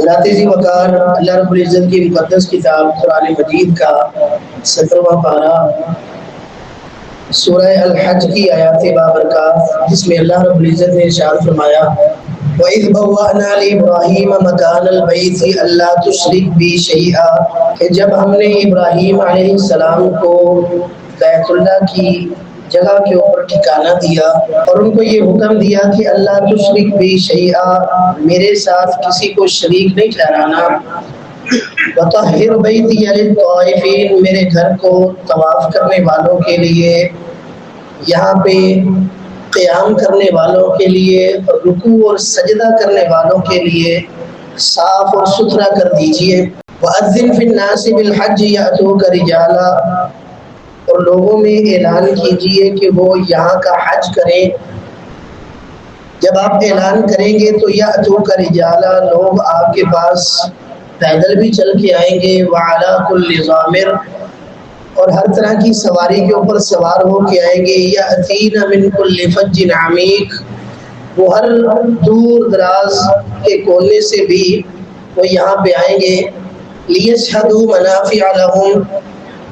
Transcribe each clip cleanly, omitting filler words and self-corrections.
ذات ذی وقار اللہ رب العزت کی مقدس کتاب قرآن مجید کا 17واں پارہ سورہ الحج کی آیات بابرکات، جس میں اللہ رب العزت نے ارشاد فرمایا وَإِذْ بَوَّأْنَا لِإِبْرَاهِيمَ مَكَانَ الْبَيْتِ أَلَّا تُشْرِكْ بِي شَيْئًا، کہ جب ہم نے ابراہیم علیہ السلام کو بیت اللہ کی جگہ کے اوپر ٹھکانہ دیا اور ان کو یہ حکم دیا کہ اللہ تشرک بی شیئا، میرے ساتھ کسی کو شریک نہیں ٹھہرانا، وطہر بیتی للطائفین، میرے گھر کو طواف کرنے والوں کے لیے، یہاں پہ قیام کرنے والوں کے لیے، رکوع اور سجدہ کرنے والوں کے لیے صاف اور ستھرا کر دیجئے۔ وَأَذِّنْ فِي النَّاسِ بِالْحَجِّ يَأْتُوكَ رِجَالًا، اور لوگوں میں اعلان کیجئے کہ وہ یہاں کا حج کریں۔ جب آپ اعلان کریں گے تو یأتوک رجالا، لوگ آپ کے پاس پیدل بھی چل کے آئیں گے، وعلی کل ضامر، اور ہر طرح کی سواری کے اوپر سوار ہو کے آئیں گے، یأتین من کل فج عمیق، وہ ہر دور دراز کے کونے سے بھی وہ یہاں پہ آئیں گے، لیشہدوا منافع لہم،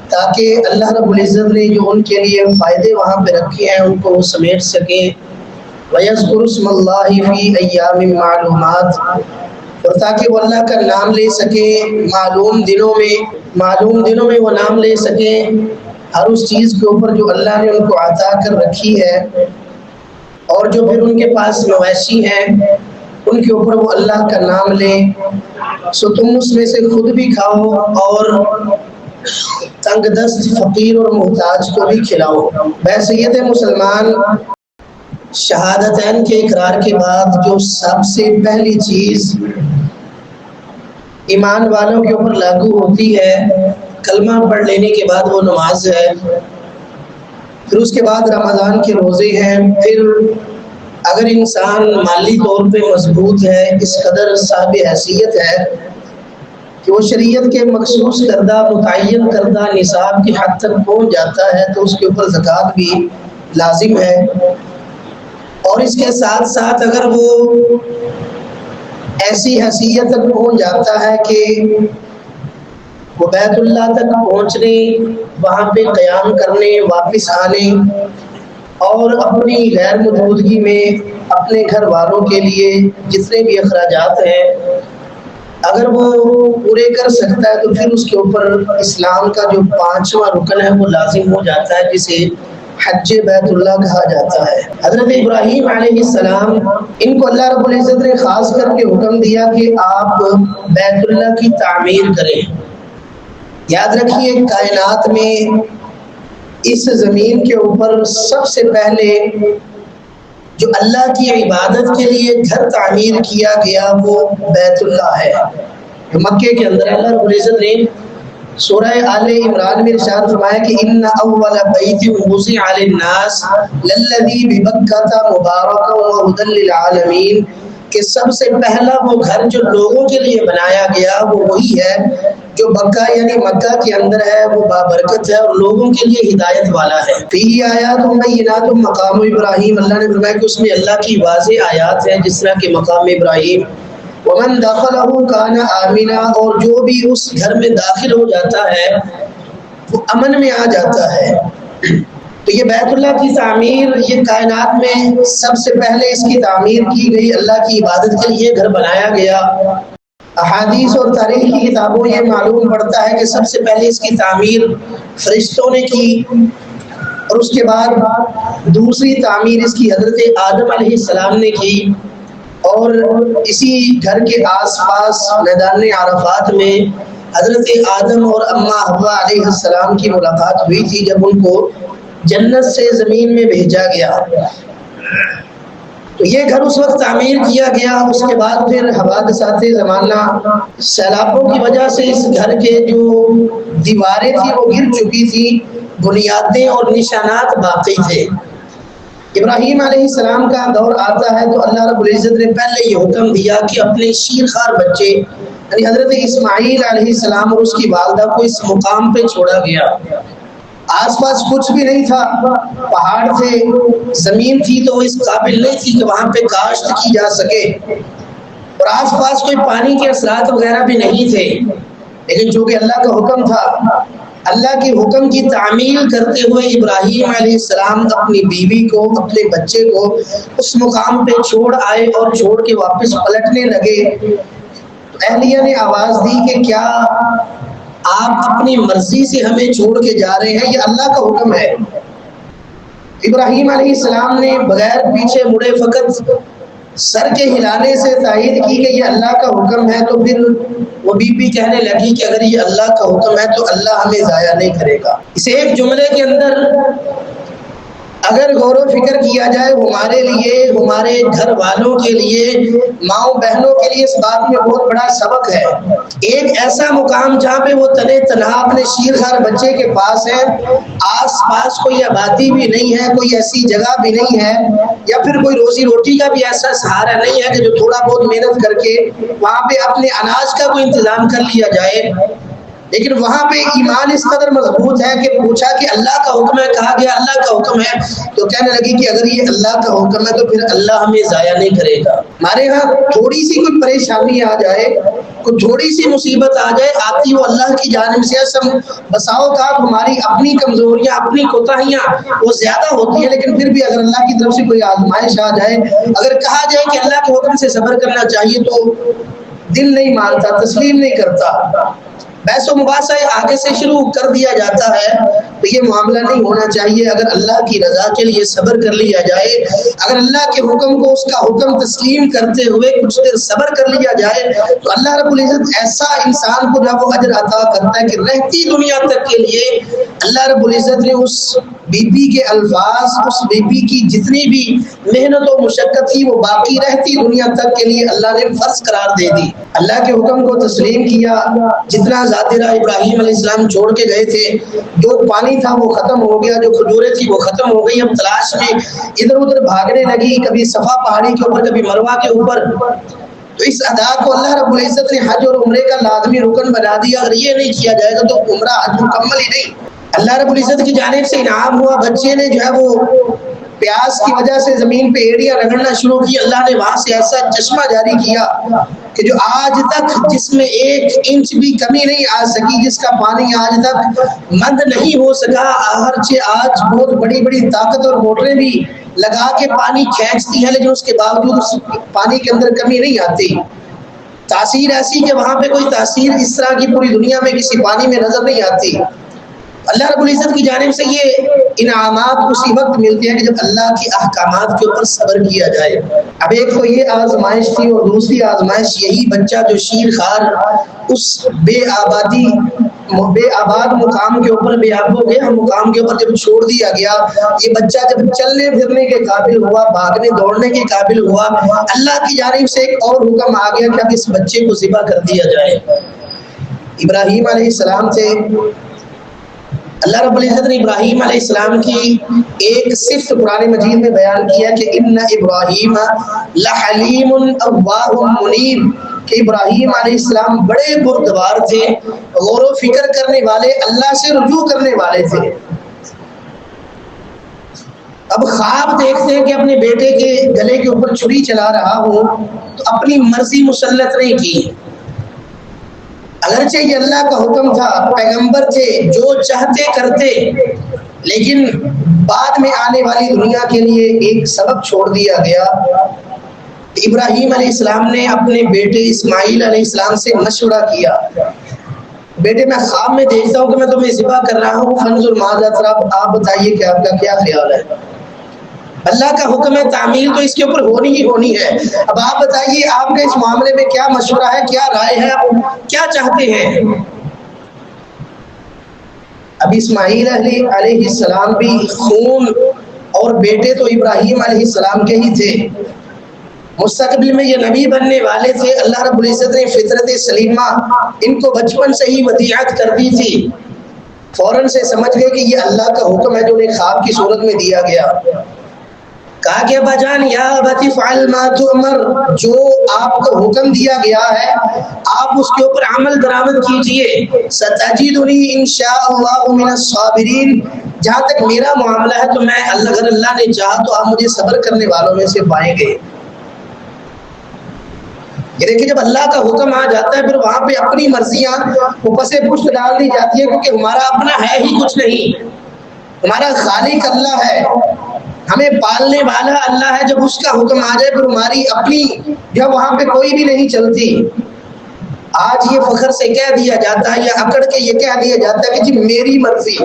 تاکہ اللہ رب العزت نے جو ان کے لیے فائدے وہاں پہ رکھے ہیں ان کو وہ سمیٹ سکیں، وَيَذْكُرُ اسْمَ اللَّهِ فِي أَيَّامٍ مَّعْلُومَاتٍ، اور تاکہ وہ اللہ کا نام لے سکیں معلوم دنوں میں وہ نام لے سکیں ہر اس چیز کے اوپر جو اللہ نے ان کو عطا کر رکھی ہے، اور جو پھر ان کے پاس مویشی ہیں ان کے اوپر وہ اللہ کا نام لیں، سو تم اس میں سے خود بھی کھاؤ اور تنگ دست فقیر اور محتاج کو بھی کھلاؤ۔ بحیثیت مسلمان شہادتین کے اقرار کے بعد جو سب سے پہلی چیز ایمان والوں کے اوپر لاگو ہوتی ہے، کلمہ پڑھ لینے کے بعد وہ نماز ہے، پھر اس کے بعد رمضان کے روزے ہیں، پھر اگر انسان مالی طور پہ مضبوط ہے، اس قدر صاحب حیثیت ہے کہ وہ شریعت کے مخصوص کردہ متعین کردہ نصاب کی حد تک پہنچ جاتا ہے، تو اس کے اوپر زکوٰۃ بھی لازم ہے، اور اس کے ساتھ ساتھ اگر وہ ایسی حیثیت تک پہنچ جاتا ہے کہ وہ بیت اللہ تک پہنچنے، وہاں پہ قیام کرنے، واپس آنے، اور اپنی غیر موجودگی میں اپنے گھر والوں کے لیے جتنے بھی اخراجات ہیں اگر وہ پورے کر سکتا ہے، تو پھر اس کے اوپر اسلام کا جو 5واں رکن ہے وہ لازم ہو جاتا ہے، جسے حج بیت اللہ کہا جاتا ہے۔ حضرت ابراہیم علیہ السلام، ان کو اللہ رب العزت نے خاص کر کے حکم دیا کہ آپ بیت اللہ کی تعمیر کریں۔ یاد رکھیے کائنات میں اس زمین کے اوپر سب سے پہلے جو اللہ کی عبادت کے لیے گھر تعمیر کیا گیا وہ بیت اللہ ہے، جو مکے کے اندر اللہ رب العزت نے سورہ آل عمران میں ارشاد فرمایا کہ ان اول بیت وضع للناس للذی ببکۃ مبارکا وہدی للعالمین، کہ سب سے پہلا وہ گھر جو لوگوں کے لیے بنایا گیا وہ وہی ہے جو مکہ یعنی مکہ کے اندر ہے، وہ بابرکت ہے اور لوگوں کے لیے ہدایت والا ہے۔ فیہ آیات بینات مقام ابراہیم، اللہ نے فرمایا کہ اس میں اللہ کی واضح آیات ہیں، جس طرح کہ مقام ابراہیم، ومن دخلہ کان آمنا، اور جو بھی اس گھر میں داخل ہو جاتا ہے وہ امن میں آ جاتا ہے۔ تو یہ بیت اللہ کی تعمیر، یہ کائنات میں سب سے پہلے اس کی تعمیر کی گئی، اللہ کی عبادت کے لیے گھر بنایا گیا۔ احادیث اور تاریخ کی کتابوں یہ معلوم پڑتا ہے کہ سب سے پہلے اس کی تعمیر فرشتوں نے کی، اور اس کے بعد دوسری تعمیر اس کی حضرت آدم علیہ السلام نے کی، اور اسی گھر کے آس پاس میدان عرفات میں حضرت آدم اور اماں حوا علیہ السلام کی ملاقات ہوئی تھی، جب ان کو جنت سے زمین میں بھیجا گیا۔ تو یہ گھر اس وقت تعمیر کیا گیا، اس کے بعد پھر حوادثات زمانہ، سیلابوں کی وجہ سے اس گھر کے جو دیواریں تھیں وہ گر چکی تھی، بنیادیں اور نشانات باقی تھے۔ ابراہیم علیہ السلام کا دور آتا ہے تو اللہ رب العزت نے پہلے یہ حکم دیا کہ اپنے شیرخوار بچے یعنی حضرت اسماعیل علیہ السلام اور اس کی والدہ کو اس مقام پہ چھوڑا گیا۔ آس پاس کچھ بھی نہیں تھا، پہاڑ تھے، زمین تھی تو اس قابل نہیں تھی کہ وہاں پہ کاشت کی جا سکے، اور آس پاس کوئی پانی کے اثرات وغیرہ بھی نہیں تھے، لیکن چونکہ اللہ کا حکم تھا، اللہ کے حکم کی تعمیل کرتے ہوئے ابراہیم علیہ السلام اپنی بیوی کو، اپنے بچے کو اس مقام پہ چھوڑ آئے اور چھوڑ کے واپس پلٹنے لگے۔ اہلیہ نے آواز دی کہ کیا آپ اپنی مرضی سے ہمیں چھوڑ کے جا رہے ہیں؟ یہ اللہ کا حکم ہے۔ ابراہیم علیہ السلام نے بغیر پیچھے مڑے فقط سر کے ہلانے سے تائید کی کہ یہ اللہ کا حکم ہے، تو پھر وہ بی بی کہنے لگی کہ اگر یہ اللہ کا حکم ہے تو اللہ ہمیں ضائع نہیں کرے گا۔ اس ایک جملے کے اندر اگر غور و فکر کیا جائے ہمارے لیے، ہمارے گھر والوں کے لیے، ماؤں بہنوں کے لیے اس بات میں بہت بڑا سبق ہے۔ ایک ایسا مقام جہاں پہ وہ تنے تنہا اپنے شیرخوار بچے کے پاس ہے، آس پاس کوئی آبادی بھی نہیں ہے، کوئی ایسی جگہ بھی نہیں ہے، یا پھر کوئی روزی روٹی کا بھی ایسا سہارا نہیں ہے کہ جو تھوڑا بہت محنت کر کے وہاں پہ اپنے اناج کا کوئی انتظام کر لیا جائے، لیکن وہاں پہ ایمان اس قدر مضبوط ہے کہ پوچھا کہ اللہ کا حکم ہے، کہا گیا اللہ کا حکم ہے، تو کہنے لگی کہ اگر یہ اللہ کا حکم ہے تو پھر اللہ ہمیں ضائع نہیں کرے گا۔ ہمارے ہاں تھوڑی سی کوئی پریشانی آ جائے، کوئی تھوڑی سی مصیبت آ جائے، آتی وہ اللہ کی جانب سے۔ بسا اوقات ہماری اپنی کمزوریاں، اپنی کوتاہیاں وہ زیادہ ہوتی ہیں، لیکن پھر بھی اگر اللہ کی طرف سے کوئی آزمائش آ جائے، اگر کہا جائے کہ اللہ کے حکم سے صبر کرنا چاہیے، تو دل نہیں مانتا، تسلیم نہیں کرتا، بحث و مباحثہ آگے سے شروع کر دیا جاتا ہے۔ تو یہ معاملہ نہیں ہونا چاہیے۔ اگر اللہ کی رضا کے لیے صبر کر لیا جائے، اگر اللہ کے حکم کو، اس کا حکم تسلیم کرتے ہوئے کچھ دیر صبر کر لیا جائے، تو اللہ رب العزت ایسا انسان کو جو وہ اجر عطا کرتا ہے کہ رہتی دنیا تک کے لیے اللہ رب العزت نے اس بی بی کے الفاظ، اس بی بی کی جتنی بھی محنت و مشقت تھی، وہ باقی رہتی دنیا تک کے لیے اللہ نے فرض قرار دے دی۔ اللہ کے حکم کو تسلیم کیا، جتنا ذاترہ ابراہیم علیہ السلام چھوڑ کے گئے تھے، جو پانی تھا وہ ختم ہو گیا، جو کھجوریں تھی وہ ختم ہو گئی، اب تلاش میں ادھر ادھر بھاگنے لگی، کبھی صفا پہاڑی کے اوپر، کبھی مروہ کے اوپر۔ تو اس ادا کو اللہ رب العزت نے حج اور عمرے کا لازمی رکن بنا دیا۔ اگر یہ نہیں کیا جائے گا تو عمرہ حج مکمل ہی نہیں۔ اللہ رب العزت کی جانب سے انعام ہوا، بچے نے جو ہے وہ پیاس کی وجہ سے زمین پہ ایڑیاں رگڑنا شروع کی، اللہ نے وہاں سے ایسا چشمہ جاری کیا کہ جو آج تک جس میں 1 انچ بھی کمی نہیں آ سکی، جس کا پانی آج تک مند نہیں ہو سکا، اگرچہ آج بہت بڑی بڑی طاقت اور موٹریں بھی لگا کے پانی کھینچتی ہیں، لیکن اس کے باوجود اس پانی کے اندر کمی نہیں آتی۔ تاثیر ایسی کہ وہاں پہ کوئی تاثیر اس طرح کی پوری دنیا میں کسی پانی میں نظر نہیں آتی۔ اللہ رب العزت کی جانب سے یہ انعامات اسی وقت ملتے ہیں کہ جب اللہ کی احکامات کے اوپر صبر کیا جائے۔ اب ایک تو یہ آزمائش تھی، اور دوسری آزمائش یہی بچہ جو شیرخوار اس بے آباد مقام کے اوپر، بے آب و گیا مقام کے اوپر جب چھوڑ دیا گیا، یہ بچہ جب چلنے پھرنے کے قابل ہوا، بھاگنے دوڑنے کے قابل ہوا، اللہ کی جانب سے ایک اور حکم آ گیا کہ اب اس بچے کو ذبح کر دیا جائے۔ ابراہیم علیہ السلام سے اللہ رب العزت نے ابراہیم علیہ السلام کی ایک صفت قرآن مجید میں بیان کیا کہ ان ابراہیم لحلیم اواہ منیب، کہ ابراہیم علیہ السلام بڑے بردبار تھے، غور و فکر کرنے والے، اللہ سے رجوع کرنے والے تھے۔ اب خواب دیکھتے ہیں کہ اپنے بیٹے کے گلے کے اوپر چھری چلا رہا ہوں، تو اپنی مرضی مسلط نہیں کی، اگرچہ یہ اللہ کا حکم تھا، پیغمبر تھے، جو چاہتے کرتے، لیکن بعد میں آنے والی دنیا کے لیے ایک سبق چھوڑ دیا گیا۔ ابراہیم علیہ السلام نے اپنے بیٹے اسماعیل علیہ السلام سے مشورہ کیا، بیٹے میں خواب میں دیکھتا ہوں کہ میں تمہیں ذبح کر رہا ہوں، فانظر ماذا ترى، آپ بتائیے کہ آپ کا کیا خیال ہے؟ اللہ کا حکم ہے، تعمیل تو اس کے اوپر ہونی ہی ہونی ہے۔ اب آپ بتائیے آپ کا اس معاملے میں کیا مشورہ ہے، کیا رائے ہے، آپ کیا چاہتے ہیں؟ اب اسماعیل علیہ السلام بھی خون اور بیٹے تو ابراہیم علیہ السلام کے ہی تھے، مستقبل میں یہ نبی بننے والے تھے۔ اللہ رب العزت نے فطرت سلیمہ ان کو بچپن سے ہی ودیعت کر دی تھی، فوراً سے سمجھ گئے کہ یہ اللہ کا حکم ہے جو انہیں خواب کی صورت میں دیا گیا۔ کہا کہ ابا جان یا ابتی فعل ما تؤمر، جو آپ کو حکم دیا گیا ہے آپ اس کے اوپر عمل درآمد کیجئے، ستجدنی انشاء اللہ من الصابرین، جہاں تک میرا معاملہ ہے تو میں اگر اللہ نے چاہا تو آپ مجھے صبر کرنے والوں میں سے پائیں گے۔ یہ دیکھیے جب اللہ کا حکم آ جاتا ہے پھر وہاں پہ اپنی مرضیاں وہ پسے پشت ڈال دی جاتی ہے، کیونکہ ہمارا اپنا ہے ہی کچھ نہیں، ہمارا خالق اللہ ہے، ہمیں پالنے والا اللہ ہے۔ جب اس کا حکم آ جائے پھر ہماری اپنی جب وہاں پہ کوئی بھی نہیں چلتی۔ آج یہ فخر سے کہہ دیا جاتا ہے یا اکڑ کے یہ کہہ دیا جاتا ہے کہ جی میری مرضی،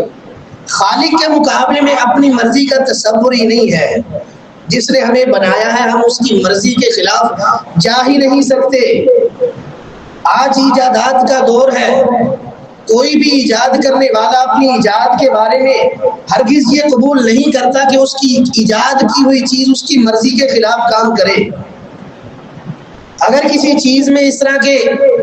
خالق کے مقابلے میں اپنی مرضی کا تصور ہی نہیں ہے۔ جس نے ہمیں بنایا ہے ہم اس کی مرضی کے خلاف جا ہی نہیں سکتے۔ آج ایجادات کا دور ہے، کوئی بھی ایجاد کرنے والا اپنی ایجاد کے بارے میں ہرگز یہ قبول نہیں کرتا کہ اس کی ایجاد کی ہوئی چیز اس کی مرضی کے خلاف کام کرے۔ اگر کسی چیز میں اس طرح کے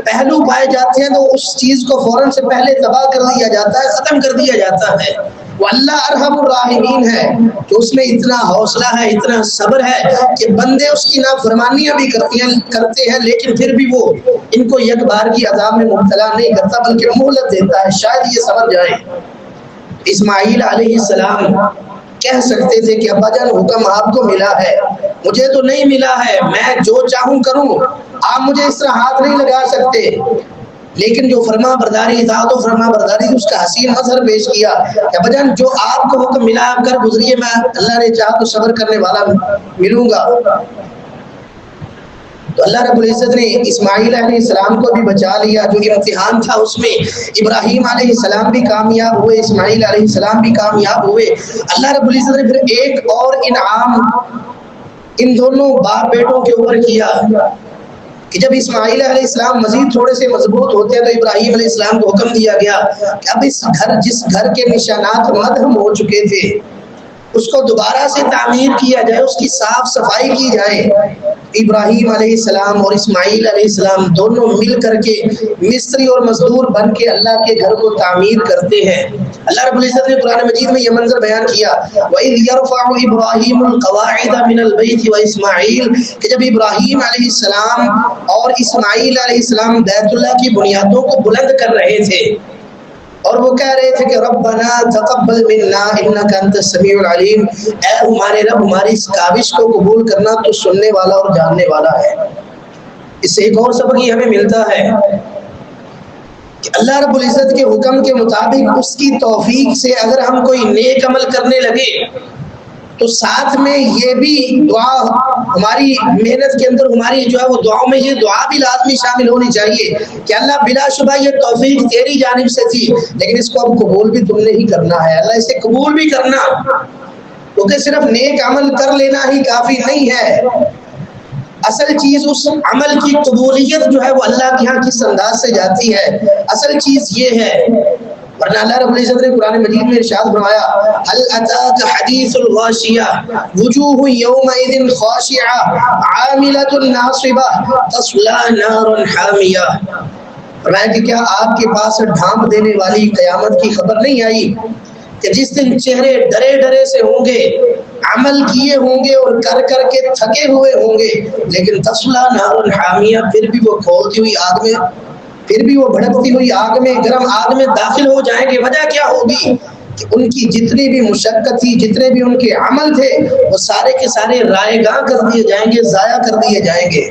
پہلو پائے جاتے ہیں تو اس چیز کو فوراً سے پہلے تباہ کر دیا جاتا ہے، ختم کر دیا جاتا ہے۔ وہ اللہ ارحم الراحمین ہے کہ اس میں اتنا حوصلہ ہے، اتنا صبر ہے کہ بندے اس کی نافرمانیاں بھی کرتے ہیں لیکن پھر بھی وہ ان کو یک بار کی عذاب میں مبتلا نہیں کرتا بلکہ مہلت دیتا ہے، شاید یہ سمجھ جائیں۔ اسماعیل علیہ السلام کہہ سکتے تھے کہ ابا جان حکم آپ کو ملا ہے، مجھے تو نہیں ملا ہے، میں جو چاہوں کروں، آپ مجھے اس طرح ہاتھ نہیں لگا سکتے۔ لیکن جو فرما برداری اطاعت و فرما برداری اس کا حسین مظہر پیش کیا کہ ابا جان جو آپ کو حکم ملا آپ کر گزریے، میں اللہ نے چاہا تو صبر کرنے والا ملوں گا۔ تو اللہ رب العزت نے اسماعیل علیہ السلام کو بھی بچا لیا، جو امتحان تھا اس میں ابراہیم علیہ السلام بھی کامیاب ہوئے، اسماعیل علیہ السلام بھی کامیاب ہوئے۔ اللہ رب العزت نے پھر ایک اور انعام ان دونوں باپ بیٹوں کے اوپر کیا کہ جب اسماعیل علیہ السلام مزید تھوڑے سے مضبوط ہوتے ہیں تو ابراہیم علیہ السلام کو حکم دیا گیا کہ اب اس گھر جس گھر کے نشانات مدھم ہو چکے تھے اس کو دوبارہ سے تعمیر کیا جائے، اس کی صاف صفائی کی جائے۔ ابراہیم علیہ السلام اور اسماعیل علیہ السلام دونوں مل کر کے مستری اور مزدور بن کے اللہ کے گھر کو تعمیر کرتے ہیں۔ اللہ رب العزت نے قرآن مجید میں یہ منظر بیان کیا وَإِذْ يَرْفَعُ إِبْرَاهِيمُ الْقَوَاعِدَ مِنَ الْبَيْتِ وَإِسْمَاعِيلُ کہ جب ابراہیم علیہ السلام اور اسماعیل علیہ السلام بیت اللہ کی بنیادوں کو بلند کر رہے تھے اور وہ کہہ رہے تھے کہ ربنا تقبل منا انک انت السمیع العلیم، اے ہمارے رب ہماری اس کاوش کو قبول کرنا، تو سننے والا اور جاننے والا ہے۔ اس سے ایک اور سبق یہ ہمیں ملتا ہے کہ اللہ رب العزت کے حکم کے مطابق اس کی توفیق سے اگر ہم کوئی نیک عمل کرنے لگے تو ساتھ میں یہ بھی دعا ہماری محنت کے اندر ہماری جو ہے وہ دعاؤں میں یہ دعا بھی لازمی شامل ہونی چاہیے کہ اللہ بلا شبہ یہ توفیق تیری جانب سے تھی لیکن اس کو اب قبول بھی تم نے ہی کرنا ہے، اللہ اسے قبول بھی کرنا، کیونکہ صرف نیک عمل کر لینا ہی کافی نہیں ہے۔ اصل چیز اس عمل کی قبولیت جو ہے وہ اللہ کے ہاں کس انداز سے جاتی ہے، اصل چیز یہ ہے۔ ورنہ اللہ رب العزت نے قرآن مجید میں ارشاد فرمایا هل اتاك حدیث الغاشیہ وجوہ یومئذ خاشعہ عاملۃ ناصبہ تصلی نارا حامیہ، فرمایا کہ کیا آپ کے پاس ڈھانپ دینے والی قیامت کی خبر نہیں آئی کہ جس دن چہرے ڈرے ڈرے سے ہوں گے، عمل کیے ہوں گے اور کر کر کے تھکے ہوئے ہوں گے، لیکن تصلی نارا حامیہ پھر بھی وہ کھولتی ہوئی آگ میں، پھر بھی وہ بھڑکتی ہوئی آگ میں، گرم آگ میں داخل ہو جائیں گے۔ وجہ کیا ہوگی کہ ان کی جتنی بھی مشقت تھی، جتنے بھی ان کے عمل تھے وہ سارے کے سارے رائے گاں کر دیے جائیں گے، ضائع کر دیے جائیں گے۔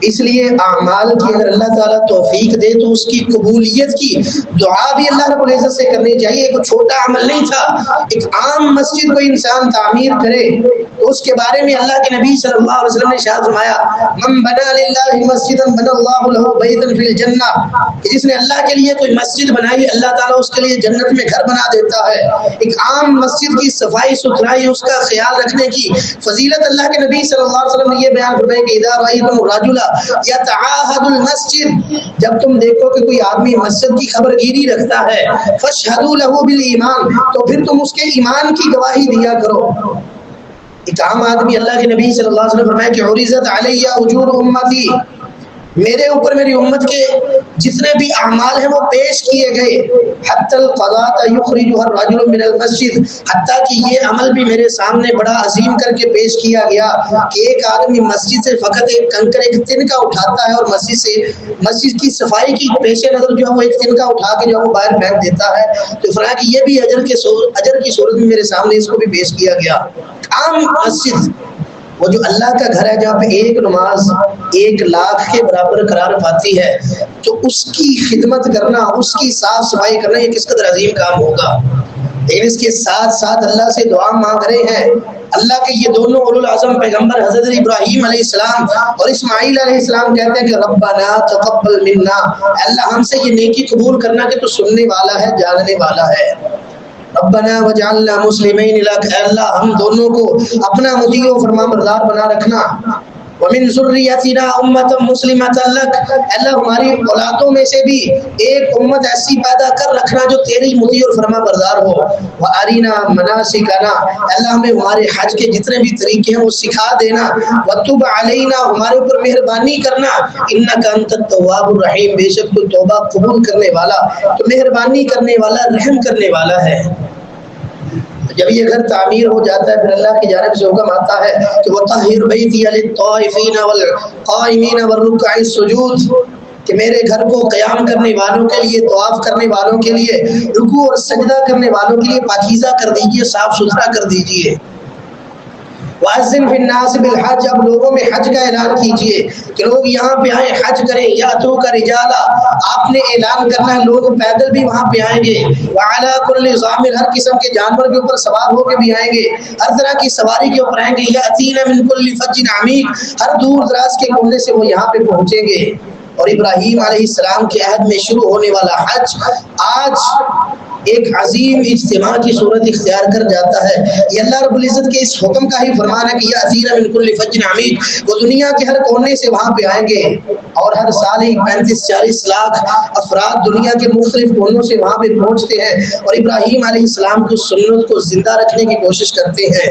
اس لیے اعمال کی اگر اللہ تعالیٰ توفیق دے تو اس کی قبولیت کی دعا بھی اللہ رب العزت سے کرنی چاہیے۔ ایک چھوٹا عمل نہیں تھا، ایک عام مسجد کو انسان تعمیر کرے تو اس کے بارے میں اللہ کے نبی صلی اللہ علیہ وسلم نے ارشاد فرمایا من بنا للہ مسجدا بنا اللہ لہ بیتا فی الجنہ، کہ جس نے اللہ کے لیے کوئی مسجد بنائی اللہ تعالیٰ اس کے لیے جنت میں گھر بنا دیتا ہے۔ ایک عام مسجد کی صفائی ستھرائی، اس کا خیال رکھنے کی فضیلت اللہ کے نبی صلی اللہ علیہ وسلم نے یہ بیان فرمایا کہ اذا رأیتم الرجل یتعاہد المسجد، جب تم دیکھو کہ کوئی آدمی مسجد کی خبر گیری رکھتا ہے فاشہدوا لہ بالایمان، تو پھر تم اس کے ایمان کی گواہی دیا کرو۔ ایک عام آدمی اللہ کے نبی صلی اللہ علیہ وسلم فرمایا کہ عرضت علی اجور امتی، میرے اوپر میری امت کے جتنے بھی اعمال ہیں وہ پیش کیے گئے، حتی القضاء یخرجها الرجل من المسجد، حتیٰ کہ یہ عمل بھی میرے سامنے بڑا عظیم کر کے پیش کیا گیا کہ ایک آدمی مسجد سے فقط ایک کنکر ایک تنکا اٹھاتا ہے اور مسجد کی صفائی کی پیش نظر جو ہے وہ ایک تنکا اٹھا کے جو ہے وہ باہر پھینک دیتا ہے، تو فرمایا کہ یہ بھی اجر کی صورت میں میرے سامنے اس کو بھی پیش کیا گیا۔ عام مسجد وہ جو اللہ کا گھر ہے جہاں پہ ایک نماز 1,00,000 کے برابر قرار پاتی ہے، تو اس کی خدمت کرنا، اس کی صاف صفائی کرنا، یہ کس قدر عظیم کام ہوگا۔ لیکن اس کے ساتھ ساتھ اللہ سے دعا مانگ رہے ہیں۔ اللہ کے یہ دونوں اولو العزم پیغمبر حضرت ابراہیم علیہ السلام اور اسماعیل علیہ السلام کہتے ہیں کہ ربنا تقبل منا، اللہ ہم سے یہ نیکی قبول کرنا کہ تو سننے والا ہے، جاننے والا ہے۔ ربنا وجعلنا مسلمین لک، اے اللہ ہم دونوں کو اپنا مطیع و فرما بردار بنا رکھنا۔ ومن ذریتنا امۃ مسلمۃ لک، اللہ ہماری اولادوں میں سے بھی ایک امت ایسی پیدا کر رکھنا جو تیری مطیع اور فرما بردار ہو۔ وارنا مناسکنا، اللہ ہمیں ہمارے حج کے جتنے بھی طریقے ہیں وہ سکھا دینا۔ وتب علینا، ہمارے اوپر مہربانی کرنا۔ انک انت التواب الرحیم، بے شک تو توبہ قبول کرنے والا، تو مہربانی کرنے والا، رحم کرنے والا ہے۔ جب یہ گھر تعمیر ہو جاتا ہے پھر اللہ کی جانب سے حکم آتا ہے کہ وطہر بیتی للطائفین والقائمین والرکع السجود، کہ میرے گھر کو قیام کرنے والوں کے لیے، طواف کرنے والوں کے لیے، رکوع اور سجدہ کرنے والوں کے لیے پاکیزہ کر دیجئے، صاف ستھرا کر دیجئے۔ وَأَذِّنْ فِي النَّاسِ بِالْحَجِّ، اب لوگوں میں حج کا اعلان کیجئے کہ لوگ یہاں پہ آئیں، حج کریں۔ یَأْتُوکَ رِجَالًا، آپ نے اعلان کرنا ہے لوگ پیدل بھی وہاں پہ آئیں گے۔ وَعَلَىٰ كُلِّ ضَامِرٍ، ہر قسم کے جانور کے اوپر سوار ہو کے بھی آئیں گے، ہر طرح کی سواری کے اوپر آئیں گے۔ یَأْتِینَ مِنْ كُلِّ فَجٍّ عَمِیقٍ، ہر دور دراز کے کونے سے وہ یہاں پہ پہنچیں گے۔ اور ابراہیم علیہ السلام کے عہد میں شروع ہونے والا حج آج ایک عظیم اجتماع کی صورت اختیار کر جاتا ہے۔ یہ اللہ رب العزت کے اس حکم کا ہی فرمان ہے کہ یأتین من کل فج عمیق، وہ دنیا کے ہر کونے سے وہاں پہ آئیں گے، اور ہر سال ہی 35-40 لاکھ افراد دنیا کے مختلف کونوں سے وہاں پہ پہنچتے ہیں اور ابراہیم علیہ السلام کی سنت کو زندہ رکھنے کی کوشش کرتے ہیں،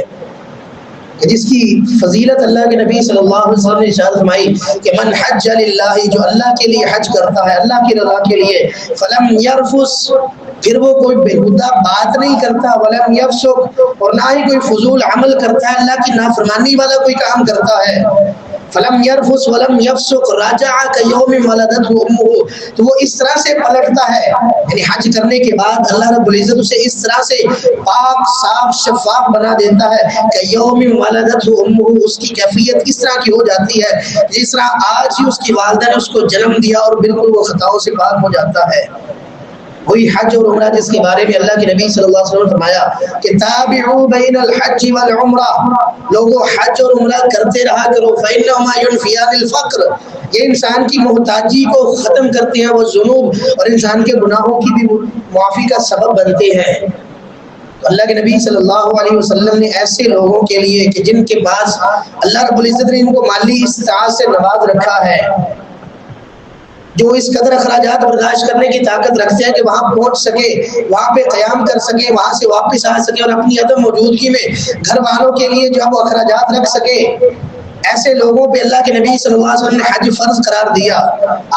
کہ جس کی فضیلت اللہ کے نبی صلی اللہ علیہ وسلم نے ارشاد فرمائی کہ من حج للہ، جو اللہ کے لیے حج کرتا ہے، اللہ کی رضا کے لیے، فلم یرفس، پھر وہ کوئی بےہودہ بات نہیں کرتا، ولم یفسق، اور نہ ہی کوئی فضول عمل کرتا ہے، اللہ کی نافرمانی والا کوئی کام کرتا ہے، فلم یرفس ولم یفسق رجع کیوم ولدته امه، تو وہ اس طرح سے پلٹتا ہے، یعنی حج کرنے کے بعد اللہ رب العزت اسے اس طرح سے پاک صاف شفاف بنا دیتا ہے کہ یوم ولدته امه، اس کی کیفیت اس طرح کی ہو جاتی ہے جس طرح آج ہی اس کی والدہ نے اس کو جنم دیا، اور بالکل وہ خطاؤں سے پاک ہو جاتا ہے۔ وہی حج اور عمرہ جس کے بارے میں اللہ کے نبی صلی اللہ علیہ وسلم نے فرمایا کہ تابعوا بین الحج والعمرہ، لوگوں حج اور عمرہ کرتے رہا کرو، فإنہما ينفیان الفقر، یہ انسان کی محتاجی کو ختم کرتے ہیں، وہ ذنوب اور انسان کے گناہوں کی بھی معافی کا سبب بنتے ہیں۔ تو اللہ کے نبی صلی اللہ علیہ وسلم نے ایسے لوگوں کے لیے کہ جن کے پاس اللہ رب العزت نے ان کو مالی استطاعت سے نواز رکھا ہے، جو اس قدر اخراجات برداشت کرنے کی طاقت رکھتے ہیں کہ وہاں پہنچ سکے، وہاں پہ قیام کر سکے، وہاں سے واپس آ سکے، اور اپنی عدم موجودگی میں گھر والوں کے لیے جو ہے وہ اخراجات رکھ سکے، ایسے لوگوں پہ اللہ کے نبی صلی اللہ علیہ وسلم نے حج فرض قرار دیا۔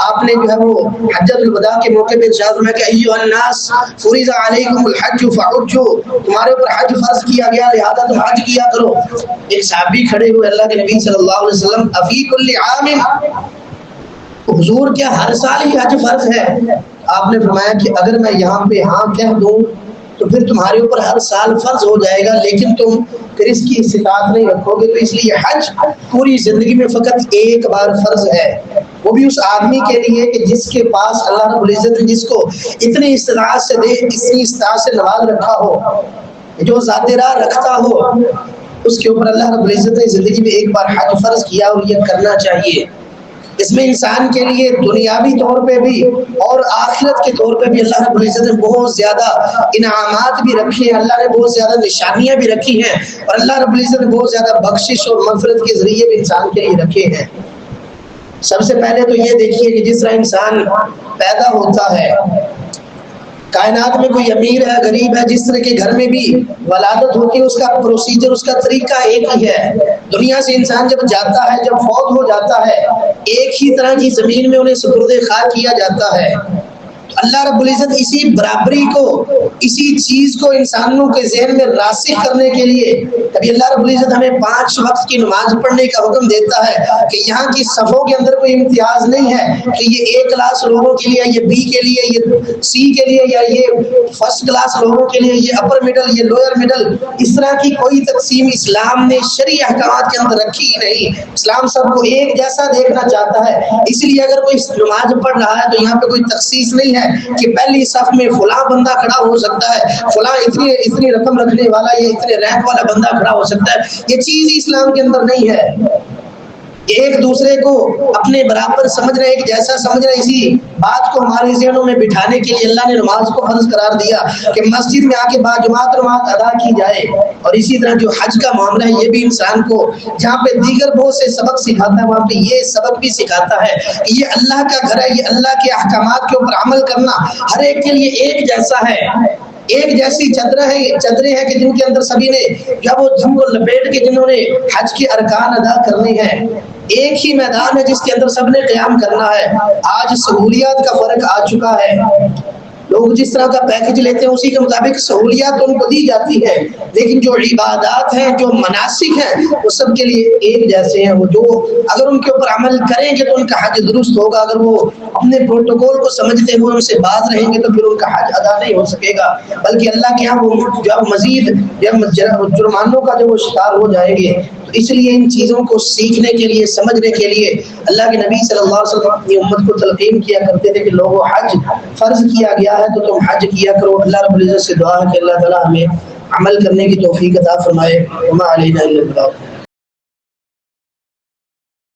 آپ نے جو ہے وہ حجۃ الوداع کے موقع پہ ارشاد فرمایا کہ ایھا الناس فرض علیکم الحج فحجوا، تمہارے اوپر حج فرض کیا گیا لہذا تم حج کیا کرو۔ ایک صحابی کھڑے ہوئے اللہ کے نبی صلی اللہ علیہ وسلم، افی کل عام، حضور کیا ہر سال ہی حج فرض ہے؟ آپ نے فرمایا کہ اگر میں یہاں پہ ہاں کہہ دوں تو پھر تمہارے اوپر ہر سال فرض ہو جائے گا، لیکن تم پھر اس کی استطاعت نہیں رکھو گے، تو اس لیے حج پوری زندگی میں فقط ایک بار فرض ہے، وہ بھی اس آدمی کے لیے کہ جس کے پاس اللہ رب العزت نے جس کو اتنی استطاعت سے دے، اتنی استطاعت سے نواز رکھا ہو، جو ذات راہ رکھتا ہو، اس کے اوپر اللہ رب العزت نے زندگی میں ایک بار حج فرض کیا، اور یہ کرنا چاہیے۔ اس میں انسان کے لیے دنیاوی طور پہ بھی اور آخرت کے طور پہ بھی اللہ رب العزت نے بہت زیادہ انعامات بھی رکھے ہیں، اللہ نے بہت زیادہ نشانیاں بھی رکھی ہیں، اور اللہ رب العزت نے بہت زیادہ بخشش اور مغفرت کے ذریعے بھی انسان کے لیے رکھے ہیں۔ سب سے پہلے تو یہ دیکھیے کہ جس طرح انسان پیدا ہوتا ہے، کائنات میں کوئی امیر ہے، غریب ہے، جس طرح کے گھر میں بھی ولادت ہوتی ہے، اس کا پروسیجر، اس کا طریقہ ایک ہی ہے۔ دنیا سے انسان جب جاتا ہے، جب فوت ہو جاتا ہے، ایک ہی طرح کی زمین میں انہیں سپرد خاک کیا جاتا ہے۔ اللہ رب العزت اسی برابری کو، اسی چیز کو انسانوں کے ذہن میں راسخ کرنے کے لیے کبھی اللہ رب العزت ہمیں 5 وقت کی نماز پڑھنے کا حکم دیتا ہے کہ یہاں کی صفوں کے اندر کوئی امتیاز نہیں ہے کہ یہ A کلاس لوگوں کے لیے، یہ B کے لیے، یہ C کے لیے، یا یہ فرسٹ کلاس لوگوں کے لیے، یہ اپر مڈل، یہ لوئر مڈل. اس طرح کی کوئی تقسیم اسلام نے شرعی احکامات کے اندر رکھی ہی نہیں. اسلام سب کو ایک جیسا دیکھنا چاہتا ہے. اس لیے اگر کوئی نماز پڑھ رہا ہے تو یہاں پہ کوئی تخصیص نہیں ہے کہ پہلی صف میں فلاں بندہ کھڑا ہو سکتا ہے، فلاں اتنی رقم رکھنے والا، یہ اتنے رینک والا بندہ کھڑا ہو سکتا ہے. یہ چیز اسلام کے اندر نہیں ہے. ایک دوسرے کو اپنے برابر سمجھنا، ایک جیسا سمجھنا، اسی بات کو ہمارے ذہنوں میں بٹھانے کے لیے اللہ نے نماز کو فرض قرار دیا کہ مسجد میں آ کے باجماعت نماز ادا کی جائے. اور اسی طرح جو حج کا معاملہ ہے یہ بھی انسان کو جہاں پہ دیگر بہت سے سبق سکھاتا ہے وہاں پہ یہ سبق بھی سکھاتا ہے کہ یہ اللہ کا گھر ہے، یہ اللہ کے احکامات کے اوپر عمل کرنا ہر ایک کے لیے ایک جیسا ہے. ایک جیسی چادریں ہیں کہ جن کے اندر سبھی نے جب وہ جن کو لپیٹ کے جنہوں نے حج کے ارکان ادا کرنے ہیں. ایک ہی میدان ہے جس کے اندر سب نے قیام کرنا ہے. آج سہولیات کا فرق آ چکا ہے. لوگ جس طرح کا پیکج لیتے ہیں اسی کے مطابق سہولیات ان کو دی جاتی ہے، لیکن جو عبادات ہیں، جو مناسک ہیں، وہ سب کے لیے ایک جیسے ہیں. وہ جو اگر ان کے اوپر عمل کریں گے تو ان کا حج درست ہوگا. اگر وہ اپنے پروٹوکول کو سمجھتے ہوئے ان سے باز رہیں گے تو پھر ان کا حج ادا نہیں ہو سکے گا، بلکہ اللہ کے یہاں وہ جب مزید جرمانوں کا جو وہ شکار ہو جائیں گے. اس لیے ان چیزوں کو سیکھنے کے لیے، سمجھنے کے لیے اللہ کے نبی صلی اللہ علیہ وسلم اپنی امت کو تلقین کیا کرتے تھے کہ لوگوں حج فرض کیا گیا ہے تو تم حج کیا کرو. اللہ رب العزت سے دعا ہے کہ اللہ تعالی ہمیں عمل کرنے کی توفیق عطا فرمائے. وما علینا الا البلاغ.